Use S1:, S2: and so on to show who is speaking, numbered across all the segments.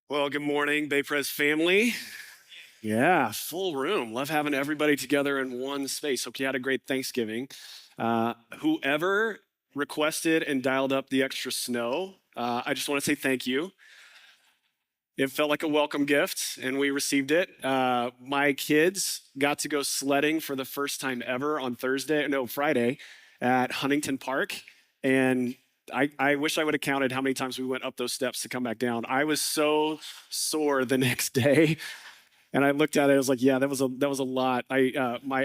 S1: Well, good morning, Bay Pres family. Yeah, full room. Love having everybody together in one space. Hope you had a great Thanksgiving. Whoever requested and dialed up the extra snow, I just want to say thank you. It felt like a welcome gift, and we received it. My kids got to go sledding for the first time ever on Friday, at Huntington Park, and I wish I would have counted how many times we went up those steps to come back down. I was so sore the next day, and I looked at it. I was like, "Yeah, that was a lot." I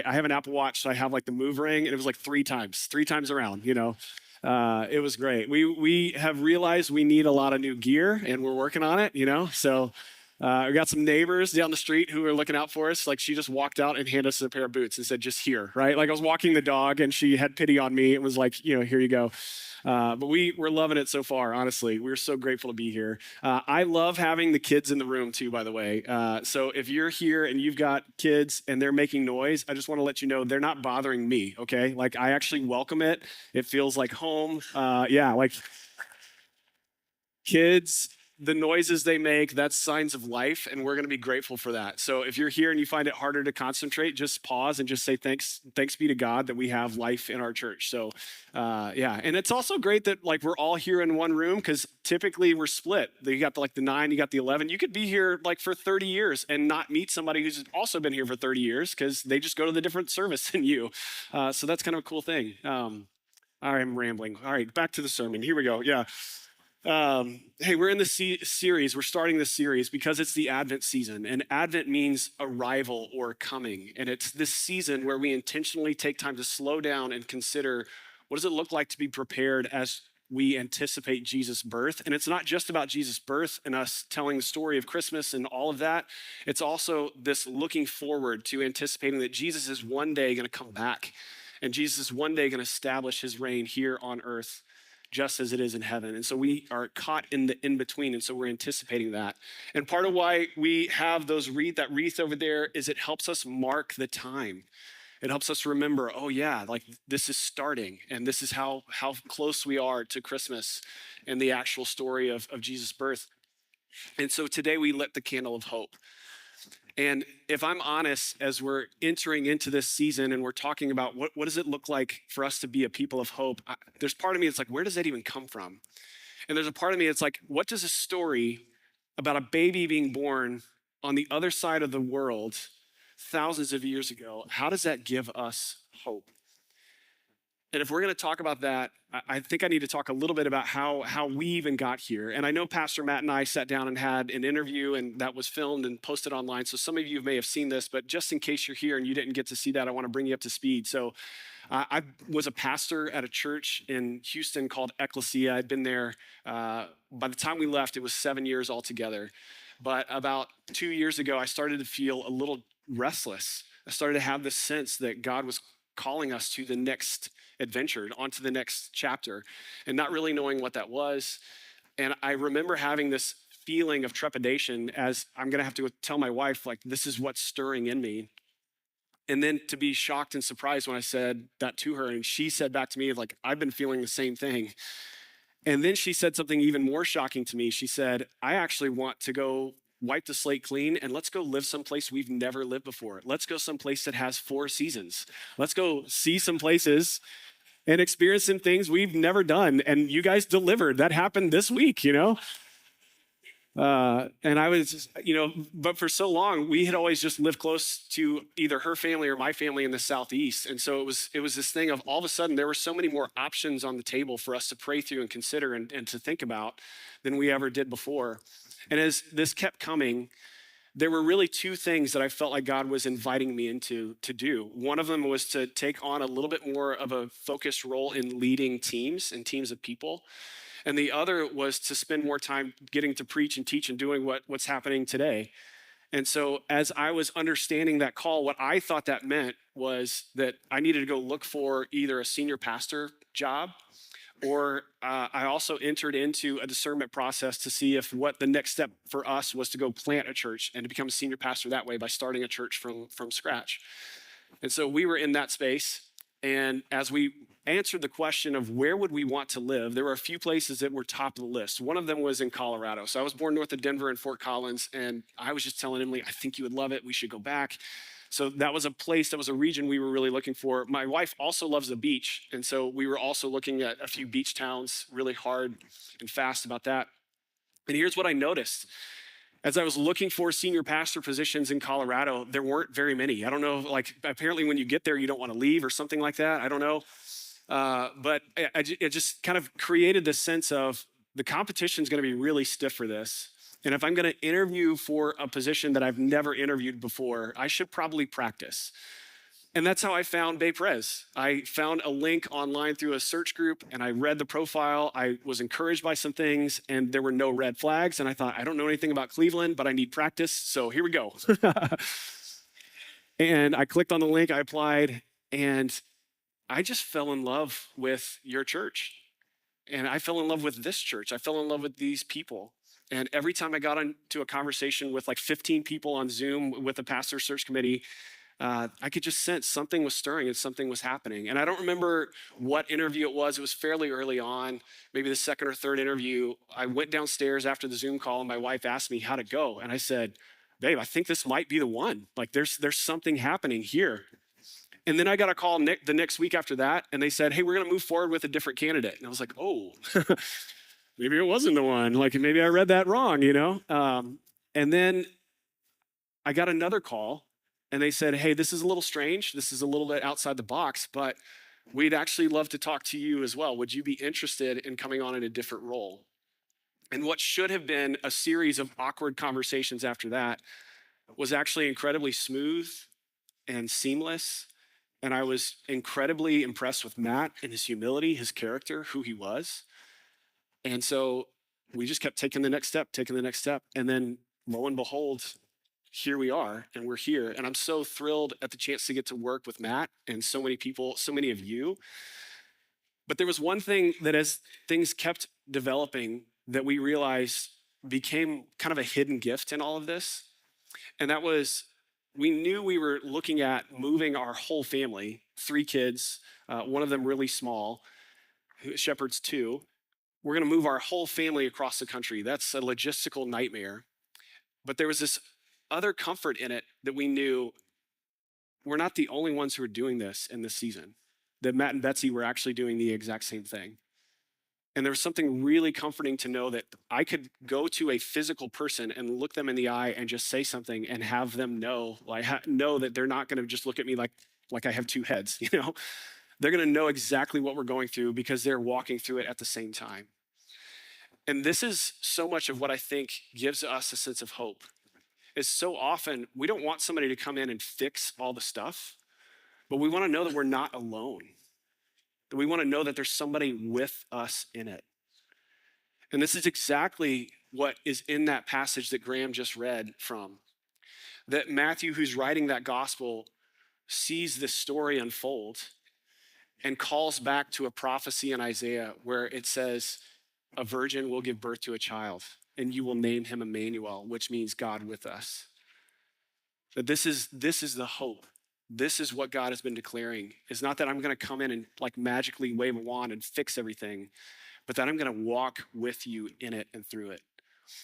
S1: have an Apple Watch, so I have like the move ring, and it was like three times around. It was great. We have realized we need a lot of new gear, and we're working on it. So we got some neighbors down the street who are looking out for us. Like she just walked out and handed us a pair of boots and said, "Just here," right? Like I was walking the dog, and she had pity on me. It was like, here you go. But we're loving it so far. Honestly, we're so grateful to be here. I love having the kids in the room too. By the way, so if you're here and you've got kids and they're making noise, I just want to let you know they're not bothering me. Okay, like I actually welcome it. It feels like home. Yeah, like kids, the noises they make, that's signs of life, and we're going to be grateful for that. So if you're here and you find it harder to concentrate, just pause and just say thanks be to God that we have life in our church. So yeah, and it's also great that like we're all here in one room, because typically we're split. You got the 9, you got the 11. You could be here like for 30 years and not meet somebody who's also been here for 30 years, because they just go to the different service than you. So that's kind of a cool thing. All right, I'm rambling. All right, back to the sermon. Here we go. Yeah. Hey, we're in the series. We're starting this series because it's the Advent season, and Advent means arrival or coming. And it's this season where we intentionally take time to slow down and consider, what does it look like to be prepared as we anticipate Jesus' birth? And it's not just about Jesus' birth and us telling the story of Christmas and all of that. It's also this looking forward to anticipating that Jesus is one day going to come back, and Jesus is one day going to establish his reign here on earth, just as it is in heaven. And so we are caught in the in between. And so we're anticipating that. And part of why we have that wreath over there is it helps us mark the time. It helps us remember, oh yeah, like this is starting, and this is how close we are to Christmas and the actual story of Jesus' birth. And so today we lit the candle of hope. And if I'm honest, as we're entering into this season and we're talking about what does it look like for us to be a people of hope, there's part of me that's like, where does that even come from? And there's a part of me that's like, what does a story about a baby being born on the other side of the world thousands of years ago, how does that give us hope? And if we're going to talk about that, I think I need to talk a little bit about how we even got here. And I know Pastor Matt and I sat down and had an interview, and that was filmed and posted online. So some of you may have seen this, but just in case you're here and you didn't get to see that, I want to bring you up to speed. So I was a pastor at a church in Houston called Ecclesia. I'd been there. By the time we left, it was 7 years altogether. But about 2 years ago, I started to feel a little restless. I started to have this sense that God was calling us to the next adventure, onto the next chapter, and not really knowing what that was. And I remember having this feeling of trepidation as I'm going to have to tell my wife, like, this is what's stirring in me. And then to be shocked and surprised when I said that to her, and she said back to me, like, I've been feeling the same thing. And then she said something even more shocking to me. She said, I actually want to go wipe the slate clean and let's go live someplace we've never lived before. Let's go someplace that has 4 seasons. Let's go see some places and experience some things we've never done. And you guys delivered. That happened this week. And I was, but for so long, we had always just lived close to either her family or my family in the Southeast. And so it was this thing of all of a sudden, there were so many more options on the table for us to pray through and consider and to think about than we ever did before. And as this kept coming, there were really 2 things that I felt like God was inviting me into to do. One of them was to take on a little bit more of a focused role in leading teams and teams of people. And the other was to spend more time getting to preach and teach and doing what's happening today. And so as I was understanding that call, what I thought that meant was that I needed to go look for either a senior pastor job, or I also entered into a discernment process to see if what the next step for us was to go plant a church and to become a senior pastor that way by starting a church from scratch. And so we were in that space. And as we answered the question of where would we want to live, there were a few places that were top of the list. One of them was in Colorado. So I was born north of Denver in Fort Collins, and I was just telling Emily, I think you would love it. We should go back. So that was a place, that was a region we were really looking for. My wife also loves the beach. And so we were also looking at a few beach towns really hard and fast about that. And here's what I noticed. As I was looking for senior pastor positions in Colorado, there weren't very many. I don't know, like apparently when you get there, you don't want to leave or something like that. I don't know. But it just kind of created this sense of the competition is going to be really stiff for this. And if I'm going to interview for a position that I've never interviewed before, I should probably practice. And that's how I found Bay Pres. I found a link online through a search group and I read the profile. I was encouraged by some things and there were no red flags. And I thought, I don't know anything about Cleveland, but I need practice. So here we go. And I clicked on the link, I applied, and I just fell in love with your church. And I fell in love with this church. I fell in love with these people. And every time I got into a conversation with like 15 people on Zoom with the pastor search committee, I could just sense something was stirring and something was happening. And I don't remember what interview it was. It was fairly early on, maybe the second or third interview. I went downstairs after the Zoom call and my wife asked me how'd it go. And I said, babe, I think this might be the one. Like there's something happening here. And then I got a call the next week after that, and they said, hey, we're going to move forward with a different candidate. And I was like, oh, maybe it wasn't the one. Like maybe I read that wrong, you know? And then I got another call, and they said, hey, this is a little strange. This is a little bit outside the box, but we'd actually love to talk to you as well. Would you be interested in coming on in a different role? And what should have been a series of awkward conversations after that was actually incredibly smooth and seamless. And I was incredibly impressed with Matt and his humility, his character, who he was. And so we just kept taking the next step. And then lo and behold, here we are, and we're here. And I'm so thrilled at the chance to get to work with Matt and so many people, so many of you. But there was one thing that as things kept developing that we realized became kind of a hidden gift in all of this. And that was, we knew we were looking at moving our whole family, 3 kids, one of them really small, Shepherd's 2. We're going to move our whole family across the country. That's a logistical nightmare. But there was this other comfort in it that we knew we're not the only ones who are doing this in this season, that Matt and Betsy were actually doing the exact same thing. And there was something really comforting to know that I could go to a physical person and look them in the eye and just say something and have them know, know that they're not going to just look at me like I have 2 heads, you know? They're going to know exactly what we're going through because they're walking through it at the same time. And this is so much of what I think gives us a sense of hope. Is so often we don't want somebody to come in and fix all the stuff, but we want to know that we're not alone. That we want to know that there's somebody with us in it. And this is exactly what is in that passage that Graham just read from. That Matthew, who's writing that gospel, sees this story unfold and calls back to a prophecy in Isaiah where it says, a virgin will give birth to a child, and you will name him Emmanuel, which means God with us. That this is the hope. This is what God has been declaring. It's not that I'm going to come in and like magically wave a wand and fix everything, but that I'm going to walk with you in it and through it.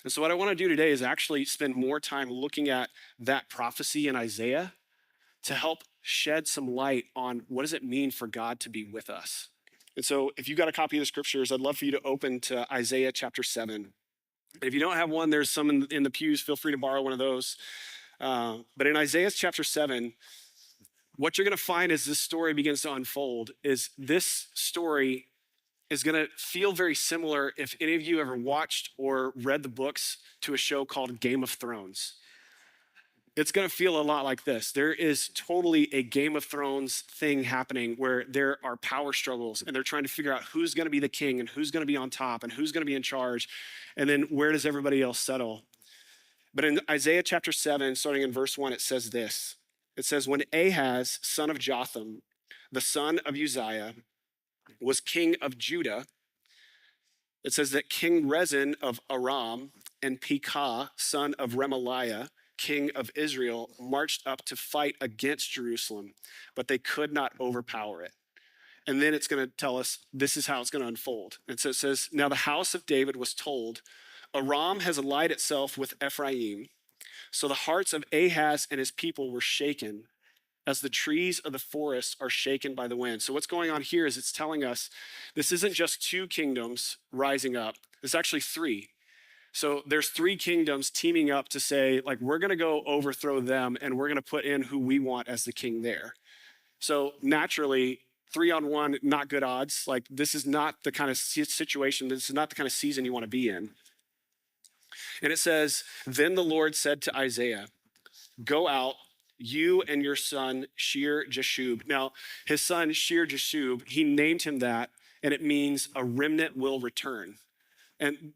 S1: And so what I want to do today is actually spend more time looking at that prophecy in Isaiah to help shed some light on what does it mean for God to be with us. And so if you've got a copy of the scriptures, I'd love for you to open to Isaiah chapter 7. If you don't have one, there's some in the pews. Feel free to borrow one of those. But in Isaiah chapter 7, what you're going to find as this story begins to unfold is this story is going to feel very similar if any of you ever watched or read the books to a show called Game of Thrones. It's going to feel a lot like this. There is totally a Game of Thrones thing happening where there are power struggles and they're trying to figure out who's going to be the king and who's going to be on top and who's going to be in charge. And then where does everybody else settle? But in Isaiah chapter 7, starting in verse 1, it says this. It says, when Ahaz, son of Jotham, the son of Uzziah, was king of Judah, it says that King Rezin of Aram and Pekah, son of Remaliah, king of Israel, marched up to fight against Jerusalem, but they could not overpower it. And then it's going to tell us this is how it's going to unfold. And so it says, now the house of David was told, Aram has allied itself with Ephraim. So the hearts of Ahaz and his people were shaken as the trees of the forest are shaken by the wind. So what's going on here is it's telling us this isn't just two kingdoms rising up. It's actually three. So there's three kingdoms teaming up to say, like, we're going to go overthrow them and we're going to put in who we want as the king there. So naturally, 3-on-1, not good odds. Like, this is not the kind of situation, this is not the kind of season you want to be in. And it says, then the Lord said to Isaiah, go out, you and your son Shear Jashub. Now, his son Shear Jashub, he named him that, and it means a remnant will return. And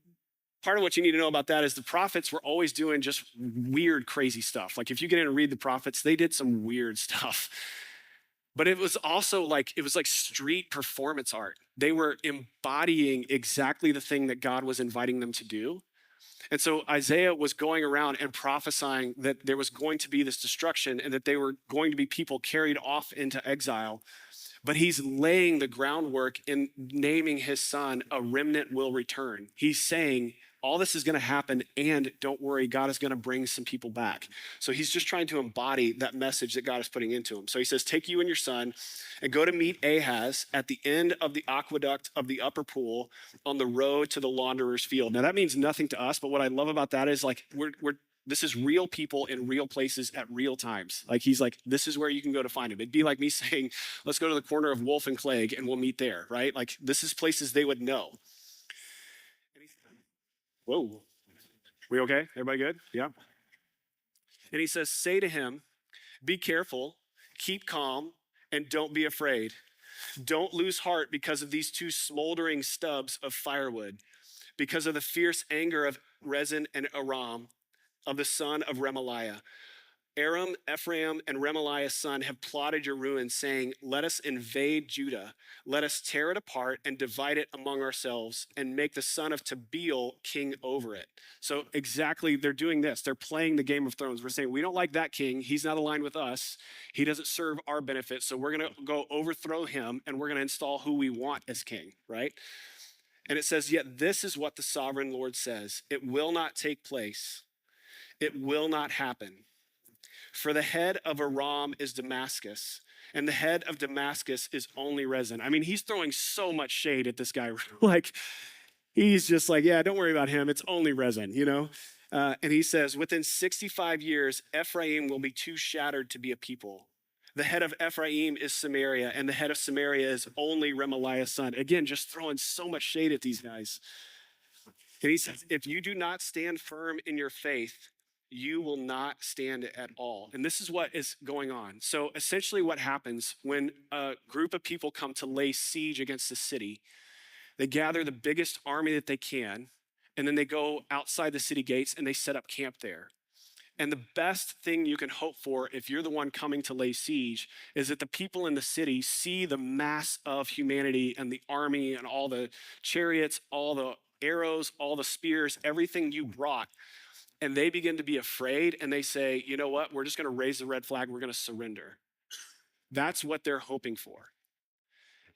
S1: part of what you need to know about that is the prophets were always doing just weird, crazy stuff. Like, if you get in and read the prophets, they did some weird stuff. But it was also like, it was like street performance art. They were embodying exactly the thing that God was inviting them to do. And so Isaiah was going around and prophesying that there was going to be this destruction and that they were going to be people carried off into exile. But he's laying the groundwork in naming his son, a remnant will return. He's saying all this is going to happen, and don't worry, God is going to bring some people back. So he's just trying to embody that message that God is putting into him. So he says, take you and your son and go to meet Ahaz at the end of the aqueduct of the upper pool on the road to the launderer's field. Now that means nothing to us, but what I love about that is like this is real people in real places at real times. Like, he's like, this is where you can go to find him. It'd be like me saying, let's go to the corner of Wolf and Clegg and we'll meet there, right? Like, this is places they would know. Whoa, we okay? Everybody good? Yeah. And he says, say to him, be careful, keep calm, and don't be afraid. Don't lose heart because of these two smoldering stubs of firewood, because of the fierce anger of Rezin and Aram, of the son of Remaliah. Aram, Ephraim, and Remaliah's son have plotted your ruin, saying, let us invade Judah. Let us tear it apart and divide it among ourselves and make the son of Tabeel king over it. So exactly, they're doing this. They're playing the Game of Thrones. We're saying, we don't like that king. He's not aligned with us. He doesn't serve our benefit. So we're going to go overthrow him and we're going to install who we want as king, right? And it says, yet this is what the sovereign Lord says. It will not take place. It will not happen. For the head of Aram is Damascus, and the head of Damascus is only Rezin. I mean, he's throwing so much shade at this guy. Like, he's just like, yeah, don't worry about him. It's only Rezin, you know? And he says, within 65 years, Ephraim will be too shattered to be a people. The head of Ephraim is Samaria, and the head of Samaria is only Remaliah's son. Again, just throwing so much shade at these guys. And he says, if you do not stand firm in your faith, you will not stand at all. And this is what is going on. So essentially what happens when a group of people come to lay siege against the city, they gather the biggest army that they can, and then they go outside the city gates and they set up camp there. And the best thing you can hope for if you're the one coming to lay siege is that the people in the city see the mass of humanity and the army and all the chariots, all the arrows, all the spears, everything you brought. And they begin to be afraid and they say, you know what, we're just going to raise the red flag. We're going to surrender. That's what they're hoping for.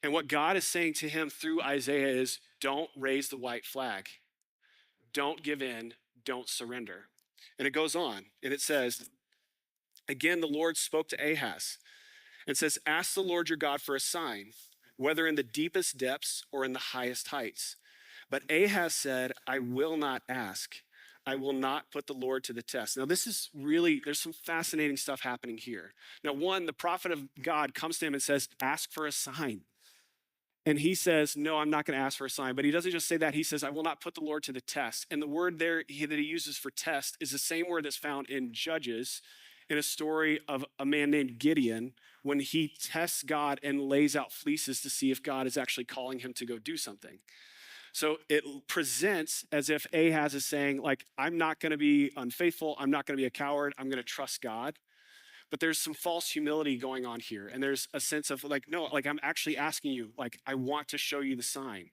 S1: And what God is saying to him through Isaiah is, don't raise the white flag. Don't give in. Don't surrender. And it goes on and it says, again, the Lord spoke to Ahaz and says, ask the Lord your God for a sign, whether in the deepest depths or in the highest heights. But Ahaz said, I will not ask. I will not put the Lord to the test. Now, this is really, there's some fascinating stuff happening here. Now, one, the prophet of God comes to him and says, ask for a sign. And he says, no, I'm not going to ask for a sign. But he doesn't just say that. He says, I will not put the Lord to the test. And the word there that he uses for test is the same word that's found in Judges, in a story of a man named Gideon, when he tests God and lays out fleeces to see if God is actually calling him to go do something. So it presents as if Ahaz is saying, like, I'm not going to be unfaithful. I'm not going to be a coward. I'm going to trust God. But there's some false humility going on here. And there's a sense of like, no, like, I'm actually asking you, like, I want to show you the sign.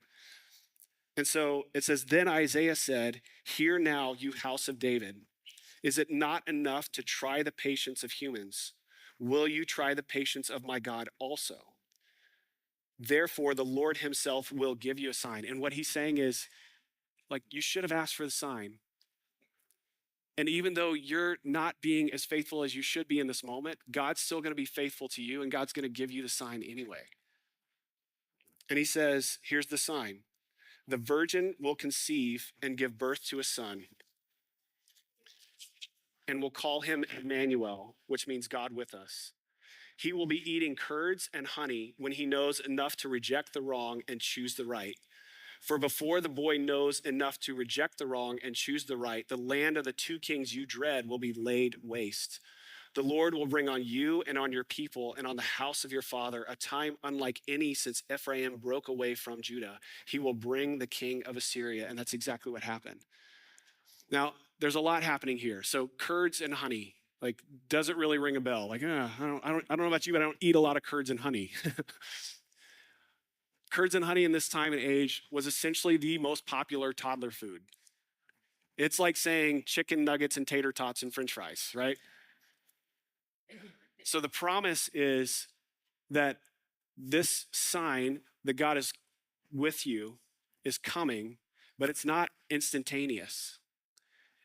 S1: And so it says, then Isaiah said, hear now, you house of David. Is it not enough to try the patience of humans? Will you try the patience of my God also? Therefore, the Lord himself will give you a sign. And what he's saying is, like, you should have asked for the sign. And even though you're not being as faithful as you should be in this moment, God's still going to be faithful to you, and God's going to give you the sign anyway. And he says, here's the sign. The virgin will conceive and give birth to a son, and will call him Emmanuel, which means God with us. He will be eating curds and honey when he knows enough to reject the wrong and choose the right. For before the boy knows enough to reject the wrong and choose the right, the land of the two kings you dread will be laid waste. The Lord will bring on you and on your people and on the house of your father a time unlike any since Ephraim broke away from Judah. He will bring the king of Assyria. And that's exactly what happened. Now, there's a lot happening here. So curds and honey, like, doesn't really ring a bell. Like, I don't know about you, but I don't eat a lot of curds and honey. Curds and honey in this time and age was essentially the most popular toddler food. It's like saying chicken nuggets and tater tots and french fries, right? So the promise is that this sign that God is with you is coming, but it's not instantaneous.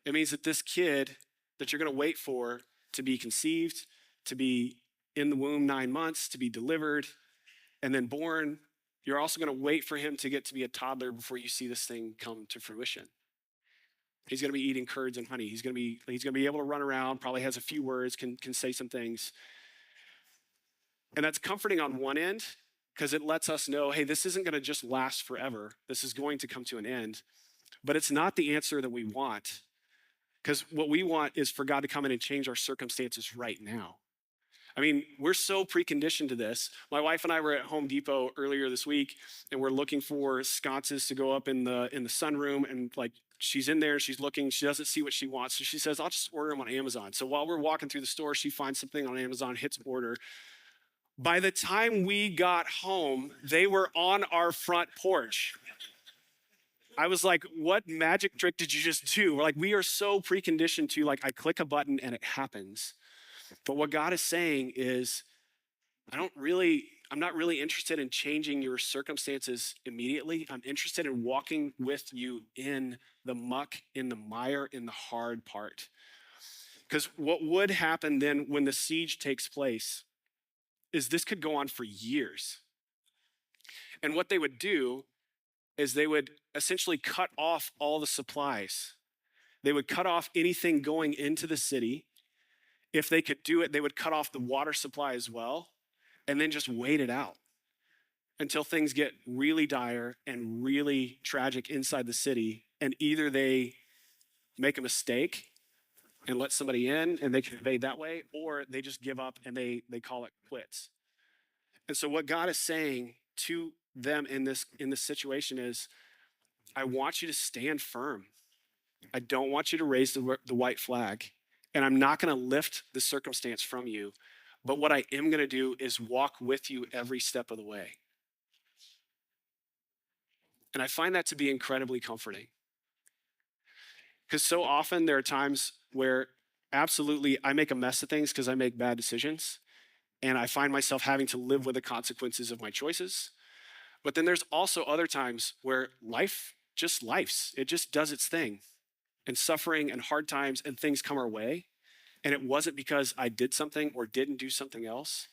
S1: It means that this kid that you're going to wait for to be conceived, to be in the womb 9 months, to be delivered, and then born, you're also going to wait for him to get to be a toddler before you see this thing come to fruition. He's going to be eating curds and honey. He's going to be able to run around, probably has a few words, can say some things. And that's comforting on one end because it lets us know, hey, this isn't going to just last forever. This is going to come to an end. But it's not the answer that we want, because what we want is for God to come in and change our circumstances right now. I mean, we're so preconditioned to this. My wife and I were at Home Depot earlier this week, and we're looking for sconces to go up in the sunroom. And like, she's in there, she's looking, she doesn't see what she wants. So she says, I'll just order them on Amazon. So while we're walking through the store, she finds something on Amazon, hits order. By the time we got home, they were on our front porch. I was like, what magic trick did you just do? We're like, we are so preconditioned to, like, I click a button and it happens. But what God is saying is, I'm not really interested in changing your circumstances immediately. I'm interested in walking with you in the muck, in the mire, in the hard part. Because what would happen then when the siege takes place is this could go on for years. And what they would do is they would essentially cut off all the supplies. They would cut off anything going into the city. If they could do it, they would cut off the water supply as well, and then just wait it out until things get really dire and really tragic inside the city. And either they make a mistake and let somebody in and they can invade that way, or they just give up and they call it quits. And so what God is saying to them in this situation is, I want you to stand firm. I don't want you to raise the white flag. And I'm not going to lift the circumstance from you. But what I am going to do is walk with you every step of the way. And I find that to be incredibly comforting. Because so often there are times where absolutely I make a mess of things because I make bad decisions. And I find myself having to live with the consequences of my choices. But then there's also other times where life just lifes. It just does its thing. And suffering and hard times and things come our way. And it wasn't because I did something or didn't do something else.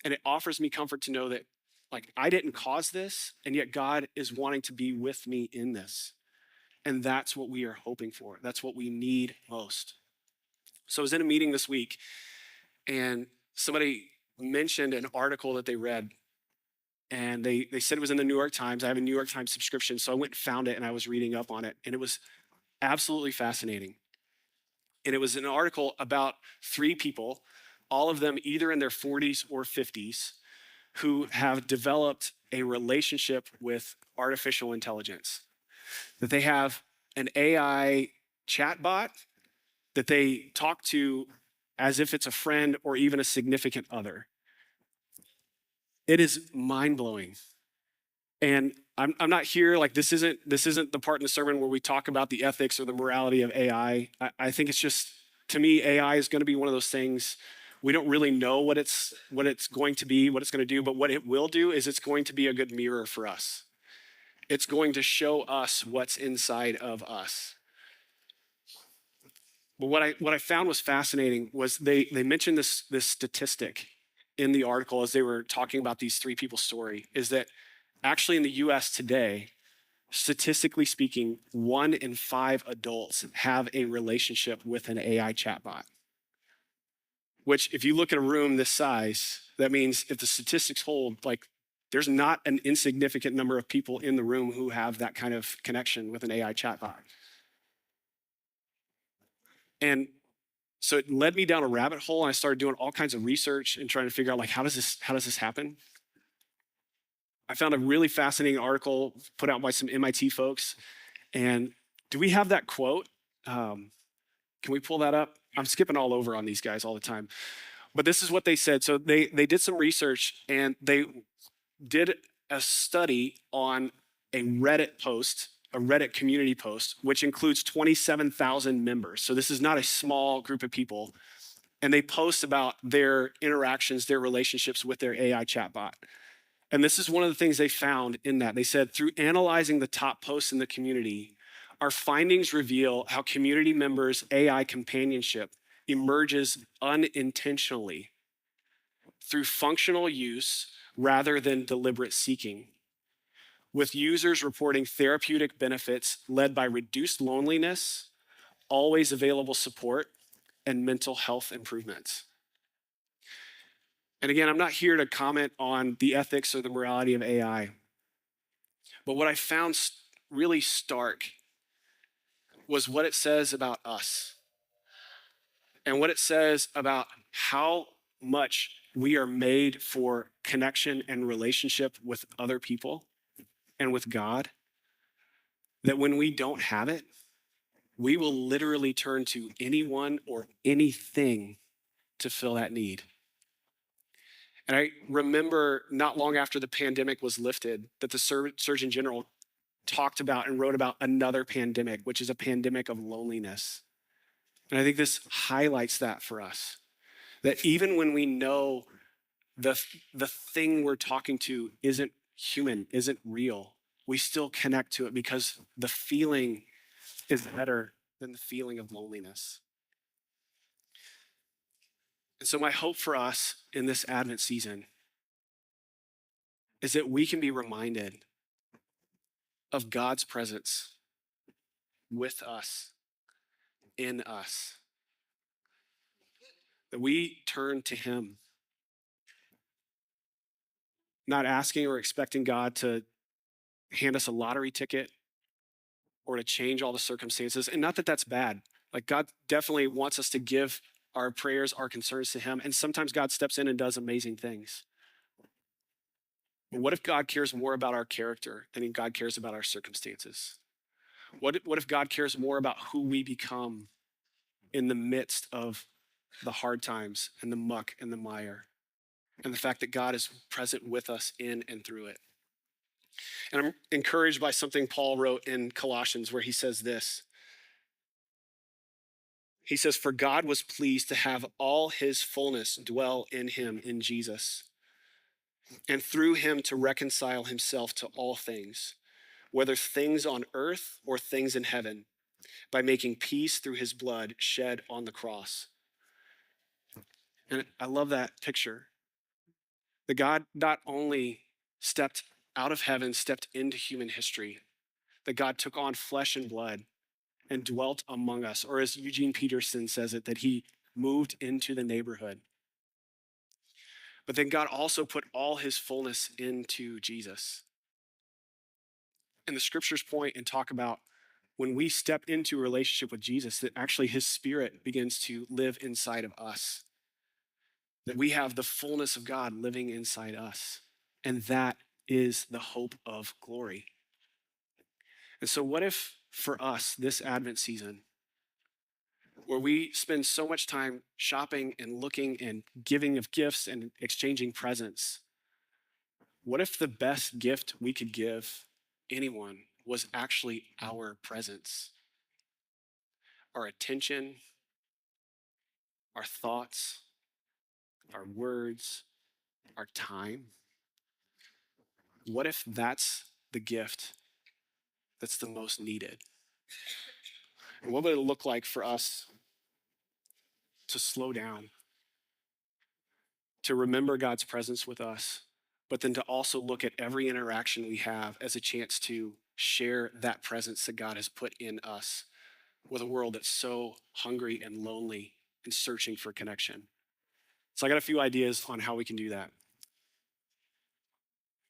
S1: And it offers me comfort to know that, like, I didn't cause this, and yet God is wanting to be with me in this. And that's what we are hoping for. That's what we need most. So I was in a meeting this week, and somebody mentioned an article that they read. And they said it was in the New York Times. I have a New York Times subscription, so I went and found it, and I was reading up on it. And it was absolutely fascinating. And it was an article about 3 people, all of them either in their 40s or 50s, who have developed a relationship with artificial intelligence. That they have an AI chatbot that they talk to as if it's a friend or even a significant other. It is mind-blowing. And I'm not here, like, this isn't the part in the sermon where we talk about the ethics or the morality of AI. I think it's just, to me, AI is going to be one of those things We don't really know what it's going to be, what it's going to do, but what it will do is it's going to be a good mirror for us. It's going to show us what's inside of us. But what I found was fascinating was they mentioned this statistic in the article as they were talking about these three people's story, is that actually in the US today, statistically speaking, 1 in 5 adults have a relationship with an AI chatbot. Which, if you look at a room this size, that means if the statistics hold, like there's not an insignificant number of people in the room who have that kind of connection with an AI chatbot. And so it led me down a rabbit hole, and I started doing all kinds of research and trying to figure out, like, how does this happen? I found a really fascinating article put out by some MIT folks. And do we have that quote? Can we pull that up? I'm skipping all over on these guys all the time. But this is what they said. So they did some research, and they did a study on a Reddit post, a Reddit community post, which includes 27,000 members. So this is not a small group of people. And they post about their interactions, their relationships with their AI chatbot. And this is one of the things they found in that. They said, through analyzing the top posts in the community, our findings reveal how community members' AI companionship emerges unintentionally through functional use rather than deliberate seeking, with users reporting therapeutic benefits led by reduced loneliness, always available support, and mental health improvements. And again, I'm not here to comment on the ethics or the morality of AI, but what I found really stark was what it says about us and what it says about how much we are made for connection and relationship with other people and with God, that when we don't have it, we will literally turn to anyone or anything to fill that need. And I remember not long after the pandemic was lifted that the Surgeon General talked about and wrote about another pandemic, which is a pandemic of loneliness. And I think this highlights that for us, that even when we know the thing we're talking to isn't human, isn't real, we still connect to it because the feeling is better than the feeling of loneliness. And so my hope for us in this Advent season is that we can be reminded of God's presence with us, in us, that we turn to him, not asking or expecting God to hand us a lottery ticket or to change all the circumstances. And not that that's bad. Like, God definitely wants us to give our prayers, our concerns to him. And sometimes God steps in and does amazing things. But what if God cares more about our character than God cares about our circumstances? What if God cares more about who we become in the midst of the hard times and the muck and the mire, and the fact that God is present with us in and through it? And I'm encouraged by something Paul wrote in Colossians, where he says this. He says, "For God was pleased to have all his fullness dwell in him, in Jesus, and through him to reconcile himself to all things, whether things on earth or things in heaven, by making peace through his blood shed on the cross." And I love that picture. That God not only stepped out of heaven, stepped into human history, that God took on flesh and blood and dwelt among us, or as Eugene Peterson says it, that he moved into the neighborhood. But then God also put all his fullness into Jesus. And the scriptures point and talk about when we step into a relationship with Jesus, that actually his spirit begins to live inside of us, that we have the fullness of God living inside us. And that is the hope of glory. And so what if for us this Advent season, where we spend so much time shopping and looking and giving of gifts and exchanging presents, what if the best gift we could give anyone was actually our presence, our attention, our thoughts, our words, our time? What if that's the gift that's the most needed? And what would it look like for us to slow down, to remember God's presence with us, but then to also look at every interaction we have as a chance to share that presence that God has put in us with a world that's so hungry and lonely and searching for connection? So I got a few ideas on how we can do that.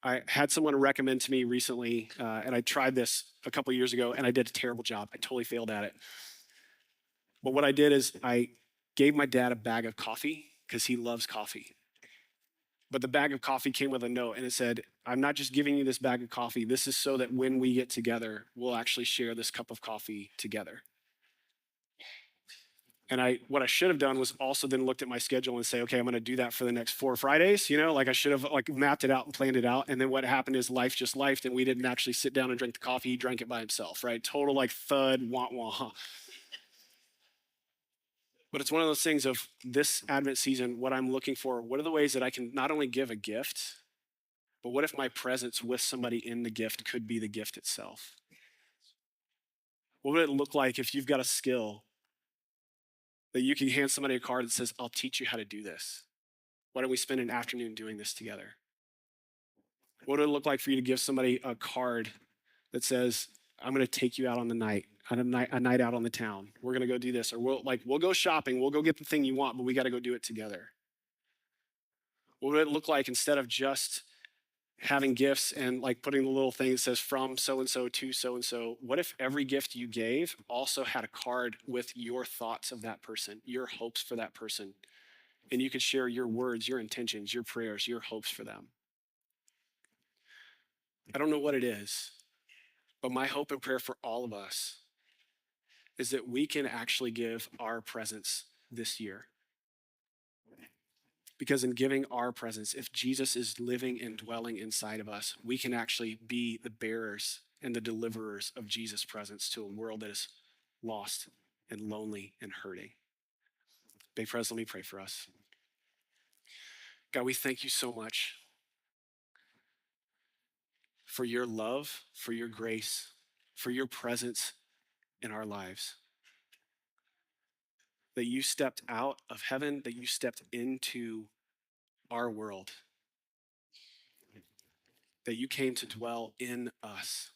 S1: I had someone recommend to me recently, and I tried this a couple years ago, and I did a terrible job. I totally failed at it. But what I did is I gave my dad a bag of coffee because he loves coffee. But the bag of coffee came with a note, and it said, "I'm not just giving you this bag of coffee. This is so that when we get together, we'll actually share this cup of coffee together." And what I should have done was also then looked at my schedule and say, okay, I'm going to do that for the next 4 Fridays. Like I should have like mapped it out and planned it out. And then what happened is life just lifed, and we didn't actually sit down and drink the coffee. He drank it by himself, right? Total like thud, wah wah. But it's one of those things of this Advent season, what I'm looking for, what are the ways that I can not only give a gift, but what if my presence with somebody in the gift could be the gift itself? What would it look like if you've got a skill that you can hand somebody a card that says, I'll teach you how to do this? Why don't we spend an afternoon doing this together? What would it look like for you to give somebody a card that says, I'm going to take you out on a night out on the town. We're going to go do this. Or we'll go shopping. We'll go get the thing you want, but we got to go do it together. What would it look like instead of just having gifts and like putting the little thing that says from so-and-so to so-and-so? What if every gift you gave also had a card with your thoughts of that person, your hopes for that person? And you could share your words, your intentions, your prayers, your hopes for them. I don't know what it is, but my hope and prayer for all of us is that we can actually give our presence this year. Because in giving our presence, if Jesus is living and dwelling inside of us, we can actually be the bearers and the deliverers of Jesus' presence to a world that is lost and lonely and hurting. Bay Pres, let me pray for us. God, we thank you so much for your love, for your grace, for your presence in our lives. That you stepped out of heaven, that you stepped into our world, that you came to dwell in us.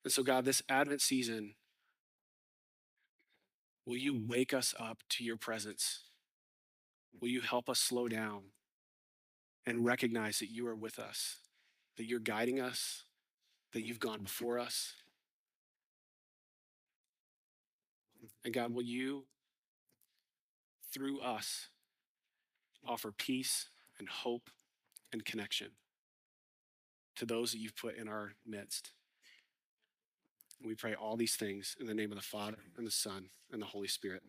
S1: And so, God, this Advent season, will you wake us up to your presence? Will you help us slow down and recognize that you are with us, that you're guiding us, that you've gone before us? And God, will you, through us, offer peace and hope and connection to those that you've put in our midst? And we pray all these things in the name of the Father and the Son and the Holy Spirit.